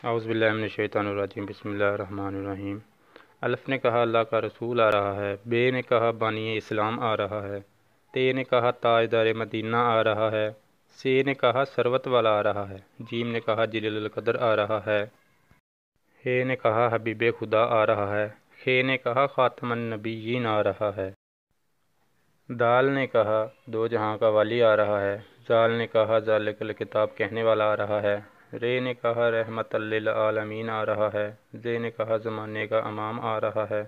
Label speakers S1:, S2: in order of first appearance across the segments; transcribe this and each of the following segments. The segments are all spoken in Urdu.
S1: اعوذ باللہ من الشیطان الرجیم، بسم اللہ الرحمن الرحیم۔ الف نے کہا اللہ کا رسول آ رہا ہے، بے نے کہا بانی اسلام آ رہا ہے، تے نے کہا تاجدار مدینہ آ رہا ہے، سے نے کہا ثروت والا آ رہا ہے، جیم نے کہا جلیل القدر آ رہا ہے، ہے نے کہا حبیب خدا آ رہا ہے، خے نے کہا خاتم النبیین آ رہا ہے، دال نے کہا دو جہاں کا والی آ رہا ہے، زال نے کہا ذالک الکتاب کہنے والا آ رہا ہے، رے نے کہا رحمت للعالمین آ رہا ہے، زے نے کہا زمانے کا امام آ رہا ہے،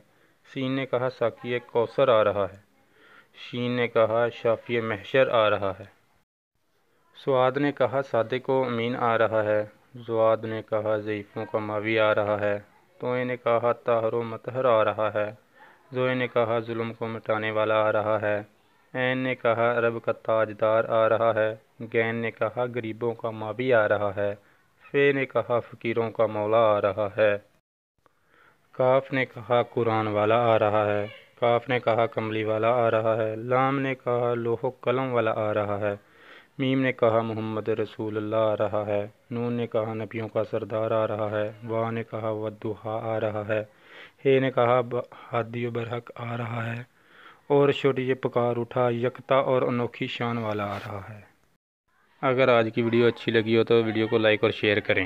S1: سین نے کہا ساقی کوثر آ رہا ہے، شین نے کہا شافی محشر آ رہا ہے، سعاد نے کہا صادق و امین آ رہا ہے، زواد نے کہا ضعیفوں کا ماوی آ رہا ہے، توئے نے کہا طاہر و مطہر آ رہا ہے، زوئے نے کہا ظلم کو مٹانے والا آ رہا ہے، عین نے کہا عرب کا تاجدار آ رہا ہے، گین نے کہا غریبوں کا مابی آ رہا ہے، فے نے کہا فقیروں کا مولا آ رہا ہے، کاف نے کہا قرآن والا آ رہا ہے، کاف نے کہا کملی والا آ رہا ہے، لام نے کہا لوح و قلم والا آ رہا ہے، میم نے کہا محمد رسول اللہ آ رہا ہے، نون نے کہا نبیوں کا سردار آ رہا ہے، وا نے کہا والضحیٰ آ رہا ہے، ہے نے کہا ہادی و برحق آ رہا ہے، اور چھوٹی یہ پکار اٹھا یکتا اور انوکھی شان والا آ رہا ہے۔ اگر آج کی ویڈیو اچھی لگی ہو تو ویڈیو کو لائک اور شیئر کریں۔